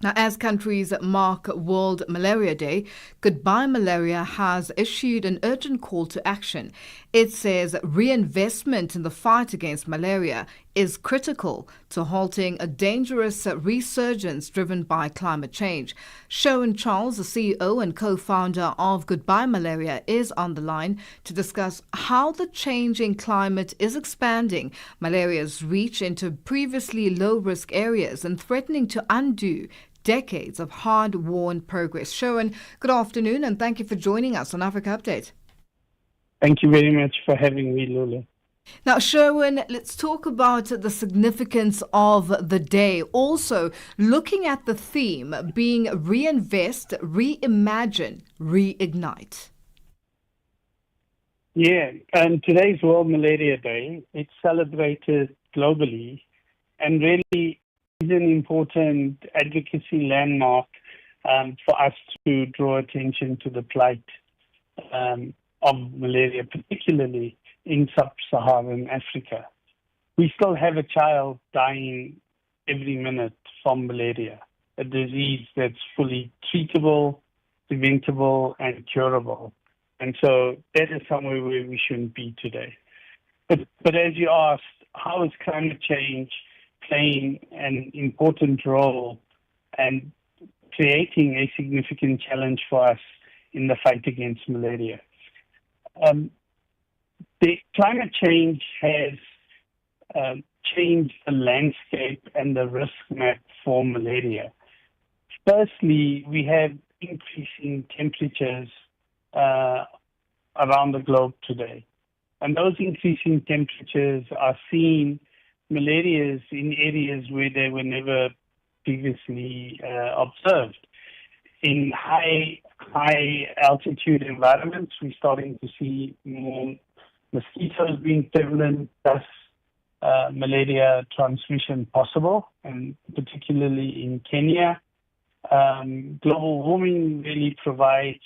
Now, as countries mark World Malaria Day, Goodbye Malaria has issued an urgent call to action. It says reinvestment in the fight against malaria is critical to halting a dangerous resurgence driven by climate change. Sherwin Charles, the CEO and co-founder of Goodbye Malaria, is on the line to discuss how the changing climate is expanding malaria's reach into previously low-risk areas and threatening to undo decades of hard-won progress. Sherwin, good afternoon and thank you for joining us on Africa Update. Thank you very much for having me, Lulu. Now, Sherwin, let's talk about the significance of the day. Also, looking at the theme being reinvest, reimagine, reignite. Yeah, and today's World Malaria Day. It's celebrated globally and really is an important advocacy landmark for us to draw attention to the plight of malaria, particularly in sub-Saharan Africa. We still have a child dying every minute from malaria, a disease that's fully treatable, preventable, and curable. And so that is somewhere where we shouldn't be today. But as you asked, how is climate change playing an important role and creating a significant challenge for us in the fight against malaria? The climate change has changed the landscape and the risk map for malaria. Firstly, we have increasing temperatures around the globe today. And those increasing temperatures are seeing malarias in areas where they were never previously observed. In high altitude environments, we're starting to see more mosquitoes being prevalent, thus malaria transmission possible, and particularly in Kenya. Global warming really provides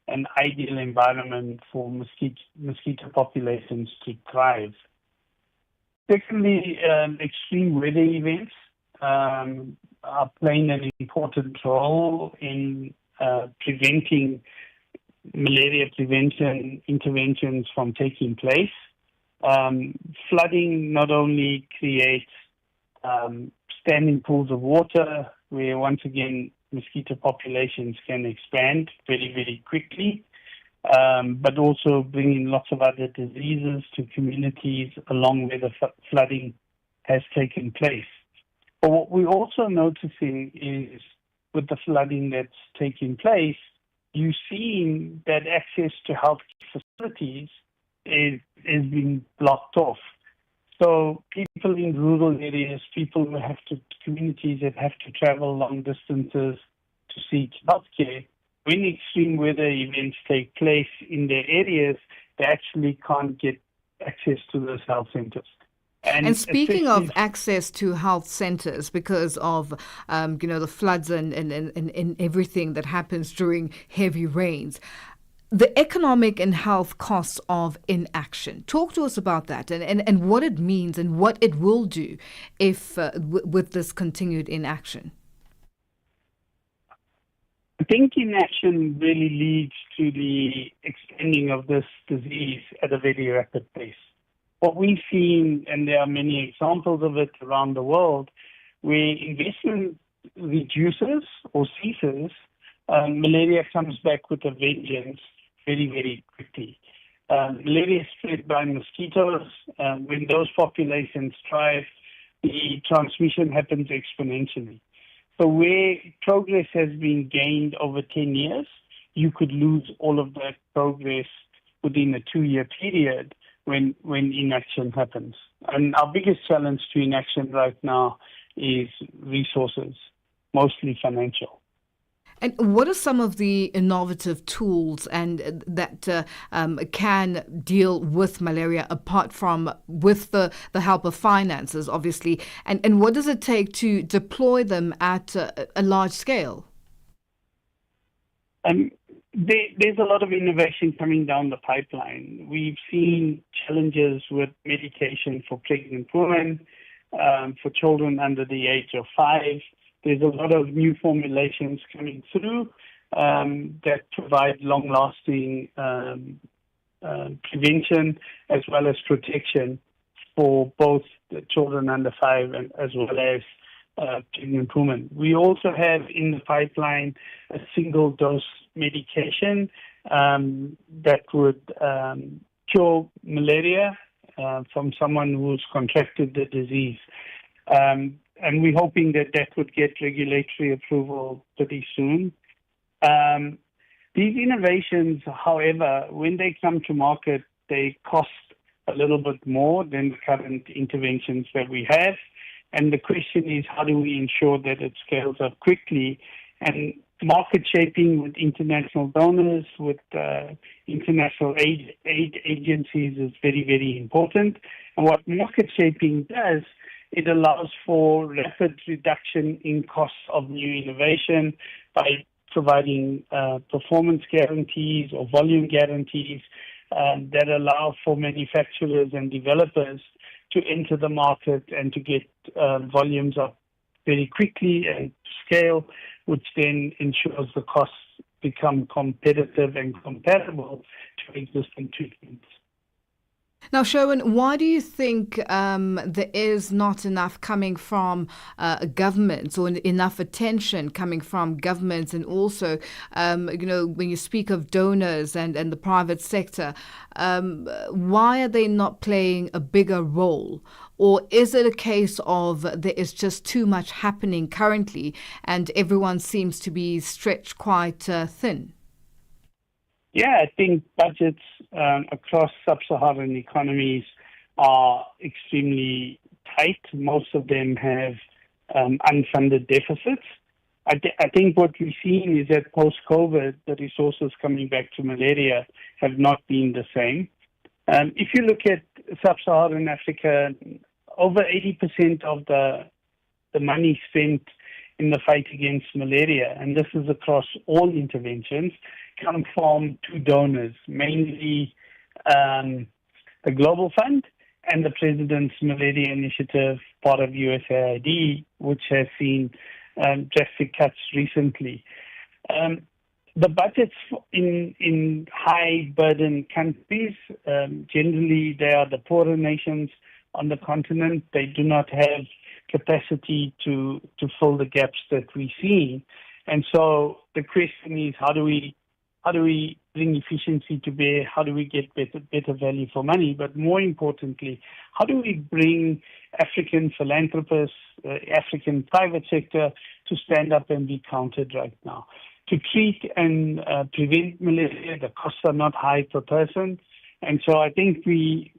an ideal environment for mosquito populations to thrive. Secondly, extreme weather events are playing an important role in preventing malaria prevention interventions from taking place. Flooding not only creates standing pools of water where once again mosquito populations can expand very, very quickly, but also bringing lots of other diseases to communities along where the flooding has taken place. But what we're also noticing is with the flooding that's taking place, you're seeing that access to health facilities is being blocked off. So people in rural areas, communities that have to travel long distances to seek healthcare, when extreme weather events take place in their areas, they actually can't get access to those health centers. And speaking of access to health centers, because of the floods and everything that happens during heavy rains, the economic and health costs of inaction. Talk to us about that and what it means and what it will do if with this continued inaction. I think inaction really leads to the extending of this disease at a very rapid pace. What we've seen, and there are many examples of it around the world, where investment reduces or ceases, malaria comes back with a vengeance very, very quickly. Malaria is spread by mosquitoes. When those populations thrive, the transmission happens exponentially. So where progress has been gained over 10 years, you could lose all of that progress within a 2-year period when inaction happens. And our biggest challenge to inaction right now is resources, mostly financial. And what are some of the innovative tools and that can deal with malaria apart from with the help of finances, obviously? And what does it take to deploy them at a large scale? There's a lot of innovation coming down the pipeline. We've seen challenges with medication for pregnant women, for children under the age of 5. There's a lot of new formulations coming through that provide long-lasting prevention as well as protection for both the children under 5 and as well as pregnant women. We also have in the pipeline a single-dose medication that would cure malaria from someone who's contracted the disease. And we're hoping that that would get regulatory approval pretty soon. These innovations, however, when they come to market, they cost a little bit more than the current interventions that we have. And the question is, how do we ensure that it scales up quickly? And market shaping with international donors, with international aid agencies is very, very important. And what market shaping does, it allows for rapid reduction in costs of new innovation by providing performance guarantees or volume guarantees that allow for manufacturers and developers to enter the market and to get volumes up very quickly and scale, which then ensures the costs become competitive and comparable to existing treatments. Now, Sherwin, why do you think there is not enough coming from governments or enough attention coming from governments, and also, when you speak of donors and the private sector, why are they not playing a bigger role? Or is it a case of there is just too much happening currently and everyone seems to be stretched quite thin? Yeah, I think budgets across sub-Saharan economies are extremely tight. Most of them have unfunded deficits. I think what we've seen is that post-COVID, the resources coming back to malaria have not been the same. If you look at sub-Saharan Africa, over 80% of the money spent in the fight against malaria, and this is across all interventions, come from two donors, mainly the Global Fund and the President's Malaria Initiative, part of USAID, which has seen drastic cuts recently. The budgets in high-burden countries, generally they are the poorer nations on the continent. They do not have capacity to fill the gaps that we see. And so the question is, how do we bring efficiency to bear? How do we get better value for money? But more importantly, how do we bring African philanthropists, African private sector to stand up and be counted right now? To treat and prevent malaria, the costs are not high per person. And so I think we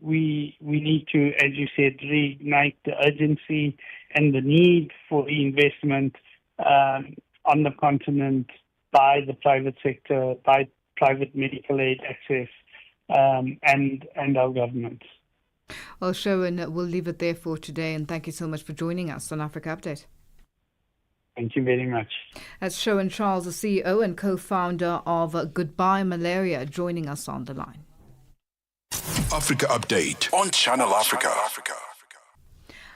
need to, as you said, reignite the urgency and the need for reinvestment on the continent by the private sector, by private medical aid access, and our governments. Well, Sherwin, we'll leave it there for today, and thank you so much for joining us on Africa Update. Thank you very much. That's Sherwin Charles, the CEO and co-founder of Goodbye Malaria, joining us on the line. Africa Update on Channel Africa.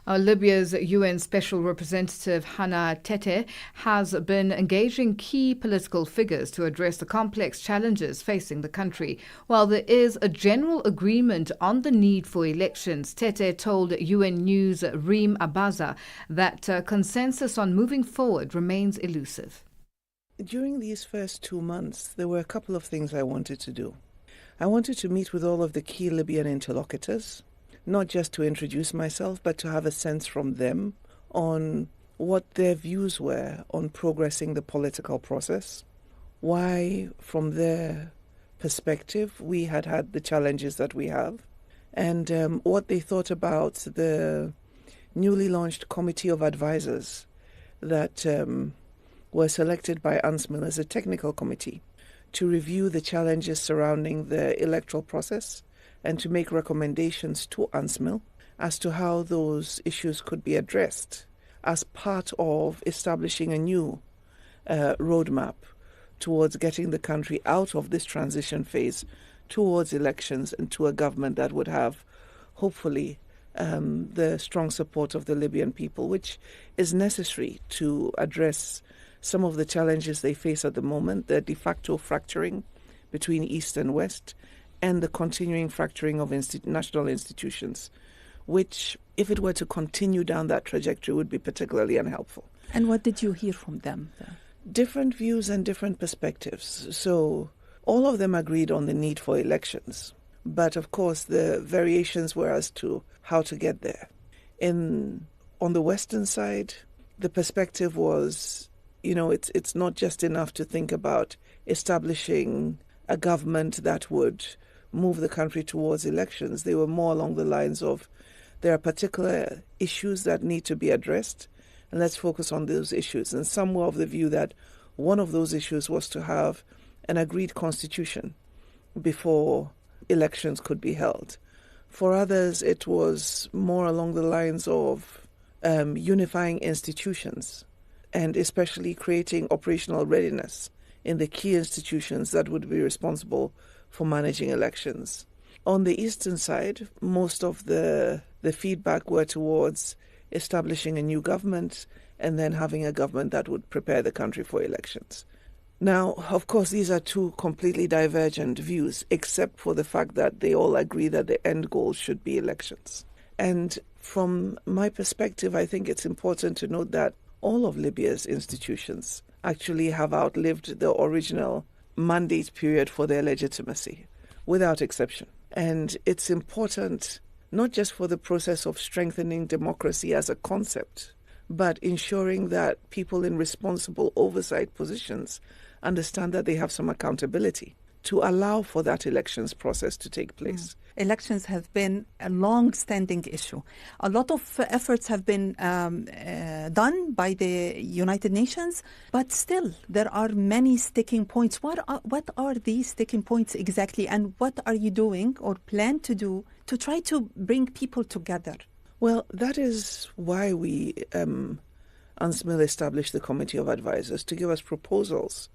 Libya's UN Special Representative Hannah Tete has been engaging key political figures to address the complex challenges facing the country. While there is a general agreement on the need for elections, Tete told UN News Reem Abaza that consensus on moving forward remains elusive. During these first 2 months, there were a couple of things I wanted to do. I wanted to meet with all of the key Libyan interlocutors, not just to introduce myself, but to have a sense from them on what their views were on progressing the political process, why, from their perspective, we had the challenges that we have, and what they thought about the newly launched committee of advisors that were selected by UNSMIL as a technical committee to review the challenges surrounding the electoral process and to make recommendations to UNSMIL as to how those issues could be addressed as part of establishing a new roadmap towards getting the country out of this transition phase towards elections and to a government that would have, hopefully, the strong support of the Libyan people, which is necessary to address some of the challenges they face at the moment, the de facto fracturing between East and West, and the continuing fracturing of national institutions. which, if it were to continue down that trajectory, would be particularly unhelpful. And what did you hear from them? Different views and different perspectives. So all of them agreed on the need for elections. But of course, the variations were as to how to get there. On the Western side, the perspective was, it's not just enough to think about establishing a government that would move the country towards elections. They were more along the lines of, there are particular issues that need to be addressed, and let's focus on those issues. And some were of the view that one of those issues was to have an agreed constitution before elections could be held. For others, it was more along the lines of unifying institutions, and especially creating operational readiness in the key institutions that would be responsible for managing elections. On the eastern side, most of the feedback were towards establishing a new government and then having a government that would prepare the country for elections. Now, of course, these are two completely divergent views, except for the fact that they all agree that the end goal should be elections. And from my perspective, I think it's important to note that all of Libya's institutions actually have outlived the original mandate period for their legitimacy, without exception. And it's important not just for the process of strengthening democracy as a concept, but ensuring that people in responsible oversight positions understand that they have some accountability to allow for that elections process to take place. Elections have been a long-standing issue. A lot of efforts have been done by the United Nations, but still there are many sticking points. What are these sticking points exactly, and what are you doing or plan to do to try to bring people together? Well, that is why we, UNSMIL, established the Committee of Advisors to give us proposals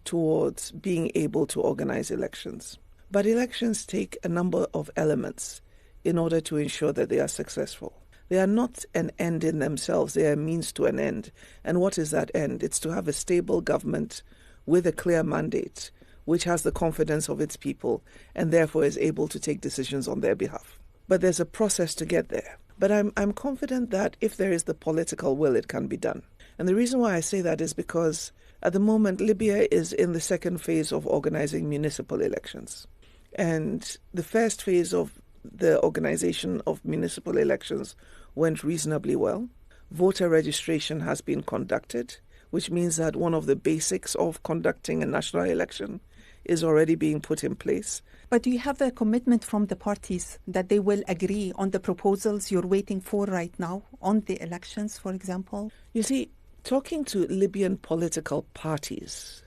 towards being able to organize elections. But elections take a number of elements in order to ensure that they are successful. They are not an end in themselves, they are a means to an end. And what is that end? It's to have a stable government with a clear mandate, which has the confidence of its people and therefore is able to take decisions on their behalf. But there's a process to get there. But I'm confident that if there is the political will, it can be done. And the reason why I say that is because at the moment, Libya is in the second phase of organizing municipal elections. And the first phase of the organization of municipal elections went reasonably well. Voter registration has been conducted, which means that one of the basics of conducting a national election is already being put in place. But do you have a commitment from the parties that they will agree on the proposals you're waiting for right now on the elections, for example? You see, talking to Libyan political parties,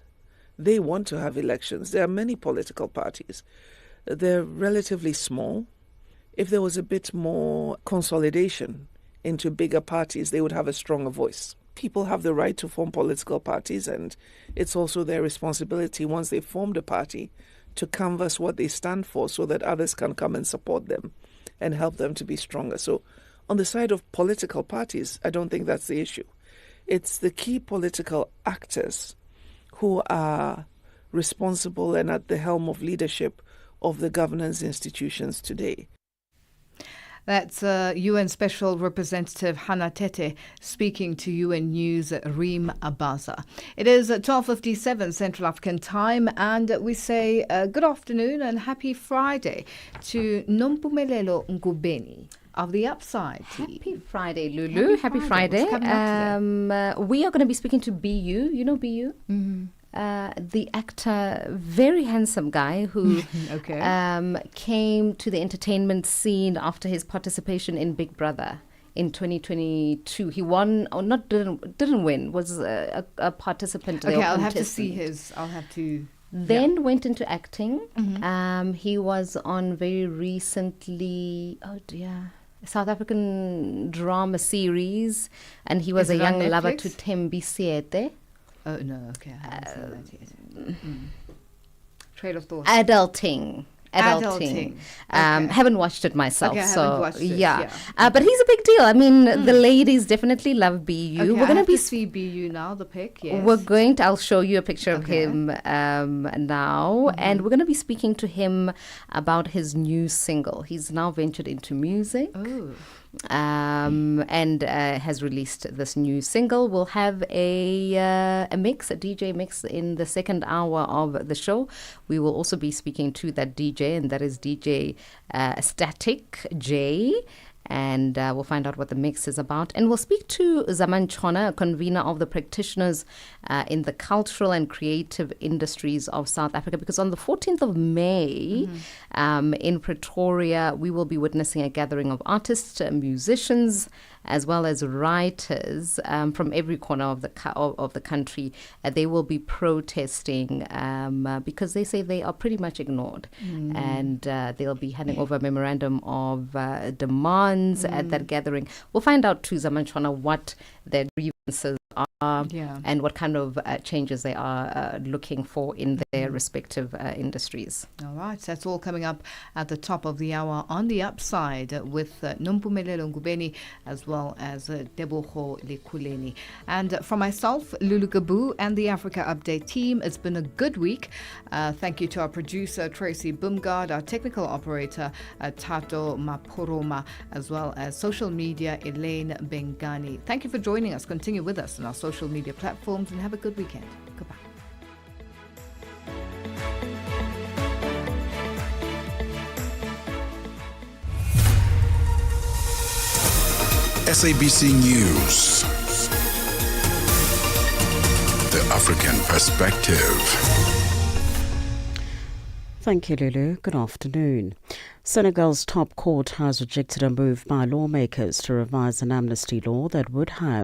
they want to have elections. There are many political parties. They're relatively small. If there was a bit more consolidation into bigger parties, they would have a stronger voice. People have the right to form political parties, and it's also their responsibility once they've formed a party to canvass what they stand for so that others can come and support them and help them to be stronger. So on the side of political parties, I don't think that's the issue. It's the key political actors who are responsible and at the helm of leadership of the governance institutions today. That's UN Special Representative Hannah Tete speaking to UN News Reem Abaza. It is 12:57 Central African Time, and we say good afternoon and happy Friday to Nompumelelo Ngubeni of the Upside. Happy Friday, Lulu. Happy Friday. We are going to be speaking to BU. You know BU? Mm-hmm. The actor, very handsome guy who came to the entertainment scene after his participation in Big Brother in 2022. He won, or not didn't win, was a participant. Okay, I'll have to see his. I'll have to. Then went into acting. Mm-hmm. He was on very recently. Oh dear. South African drama series, and he was a young lover to Thembisete. Oh, no, okay. I haven't seen that yet. Trail of thought. Adulting. Adulting. Haven't watched it myself. Okay, I so haven't watched it, yeah. But he's a big deal. I mean, the ladies definitely love BU. Okay, We're going to see BU now, the pic, yes. I'll show you a picture of him now. And we're going to be speaking to him about his new single. He's now ventured into music. And has released this new single. We'll have a mix, a DJ mix in the second hour of the show. We will also be speaking to that DJ, and that is DJ Static J. And we'll find out what the mix is about. And we'll speak to Zaman Chona, a convener of the practitioners in the cultural and creative industries of South Africa, because on the 14th of May in Pretoria, we will be witnessing a gathering of artists, musicians, as well as writers from every corner of the country. They will be protesting because they say they are pretty much ignored. And they'll be handing over a memorandum of demands at that gathering. We'll find out to Zaman Chona what their grievances are and what kind of changes they are looking for in their respective industries. All right, so that's all coming up at the top of the hour on The Upside with Nompumelelo Ngubeni as well as Deboho Lekuleni. And for myself, Lulu Gaboo, and the Africa Update team, it's been a good week. Thank you to our producer, Tracy Bumgard, our technical operator, Tato Maporoma, as well as social media, Elaine Bengani. Thank you for joining us. Continue with us on our social media platforms and have a good weekend. Goodbye. SABC News. The African Perspective. Thank you, Lulu. Good afternoon. Senegal's top court has rejected a move by lawmakers to revise an amnesty law that would have